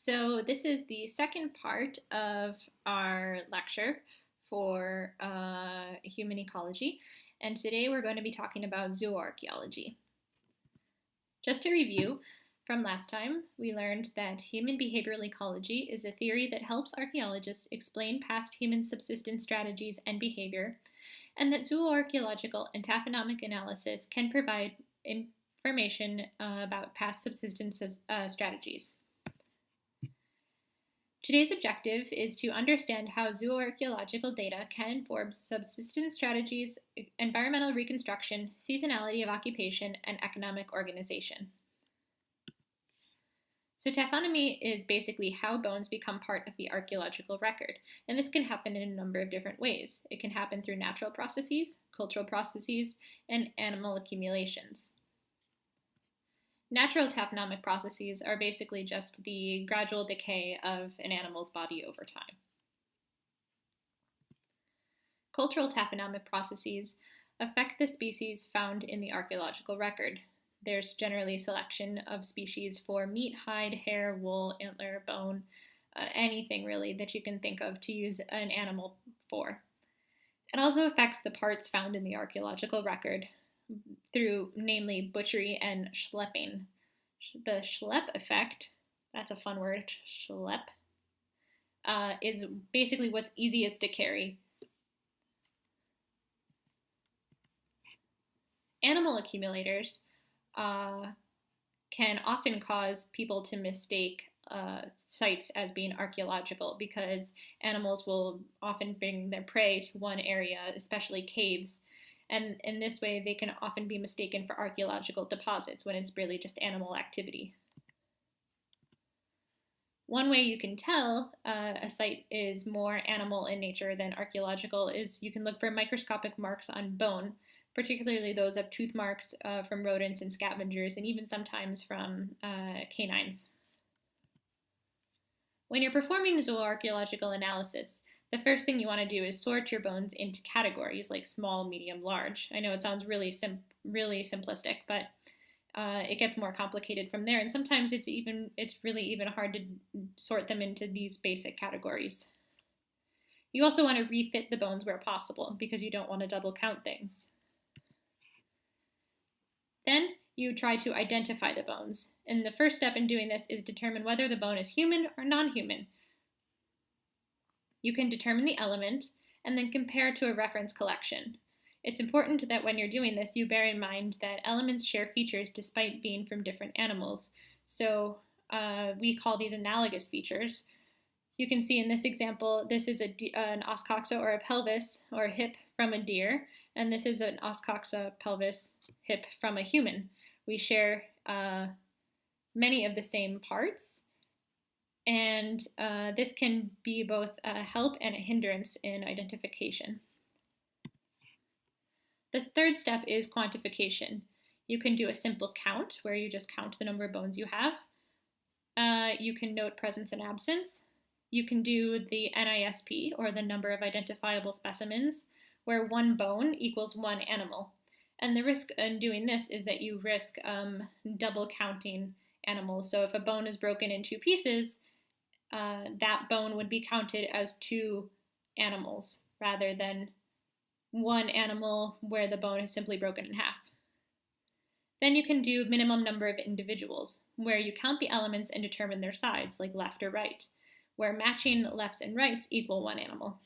So this is the second part of our lecture for human ecology, and today we're going to be talking about zooarchaeology. Just to review, from last time, we learned that human behavioral ecology is a theory that helps archaeologists explain past human subsistence strategies and behavior, and that zooarchaeological and taphonomic analysis can provide information about past subsistence strategies. Today's objective is to understand how zooarchaeological data can inform subsistence strategies, environmental reconstruction, seasonality of occupation, and economic organization. So taphonomy is basically how bones become part of the archaeological record, and this can happen in a number of different ways. It can happen through natural processes, cultural processes, and animal accumulations. Natural taphonomic processes are basically just the gradual decay of an animal's body over time. Cultural taphonomic processes affect the species found in the archaeological record. There's generally selection of species for meat, hide, hair, wool, antler, bone, anything really that you can think of to use an animal for. It also affects the parts found in the archaeological record through namely butchery and schlepping. The schlepp effect, that's a fun word, schlepp, is basically what's easiest to carry. Animal accumulators can often cause people to mistake sites as being archaeological because animals will often bring their prey to one area, especially caves. And in this way, they can often be mistaken for archaeological deposits when it's really just animal activity. One way you can tell a site is more animal in nature than archaeological is you can look for microscopic marks on bone, particularly those of tooth marks from rodents and scavengers, and even sometimes from canines. When you're performing zooarchaeological analysis, the first thing you want to do is sort your bones into categories like small, medium, large. I know it sounds really simplistic, but it gets more complicated from there. And sometimes it's really even hard to sort them into these basic categories. You also want to refit the bones where possible because you don't want to double count things. Then you try to identify the bones. And the first step in doing this is determine whether the bone is human or non-human. You can determine the element and then compare to a reference collection. It's important that when you're doing this, you bear in mind that elements share features despite being from different animals. So we call these analogous features. You can see in this example, this is an os coxa or a pelvis or a hip from a deer, and this is an os coxa pelvis hip from a human. We share many of the same parts. And this can be both a help and a hindrance in identification. The third step is quantification. You can do a simple count, where you just count the number of bones you have. You can note presence and absence. You can do the NISP, or the number of identifiable specimens, where one bone equals one animal. And the risk in doing this is that you risk double counting animals. So if a bone is broken in two pieces, that bone would be counted as two animals rather than one animal where the bone is simply broken in half. Then you can do minimum number of individuals, where you count the elements and determine their sides, like left or right, where matching lefts and rights equal one animal.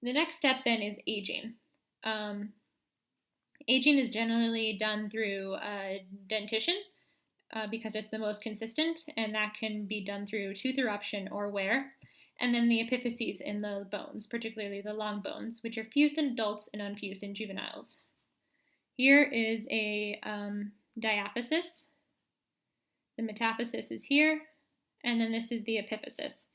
The next step then is aging. Aging is generally done through dentition, because it's the most consistent, and that can be done through tooth eruption or wear, and then the epiphyses in the bones, particularly the long bones, which are fused in adults and unfused in juveniles. Here is a diaphysis. The metaphysis is here, and then this is the epiphysis.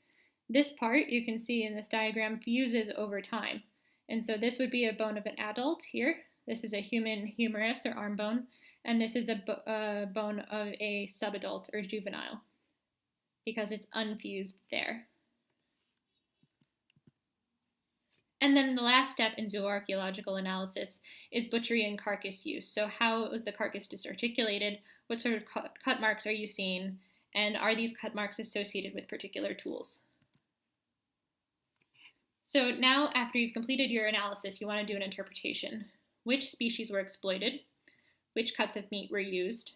This part, you can see in this diagram, fuses over time, and so this would be a bone of an adult here. This is a human humerus or arm bone, and this is a bone of a subadult or juvenile because it's unfused there. And then the last step in zooarchaeological analysis is butchery and carcass use. So how was the carcass disarticulated? What sort of cut marks are you seeing? And are these cut marks associated with particular tools? So now, after you've completed your analysis, you want to do an interpretation. Which species were exploited? Which cuts of meat were used?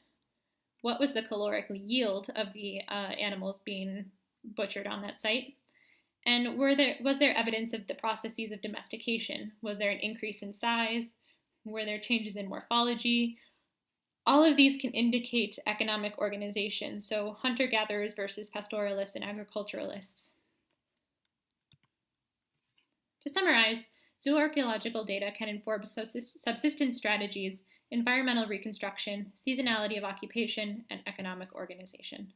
What was the caloric yield of the animals being butchered on that site? And was there evidence of the processes of domestication? Was there an increase in size? Were there changes in morphology? All of these can indicate economic organization, so hunter-gatherers versus pastoralists and agriculturalists. To summarize, zooarchaeological data can inform subsistence strategies, environmental reconstruction, seasonality of occupation, and economic organization.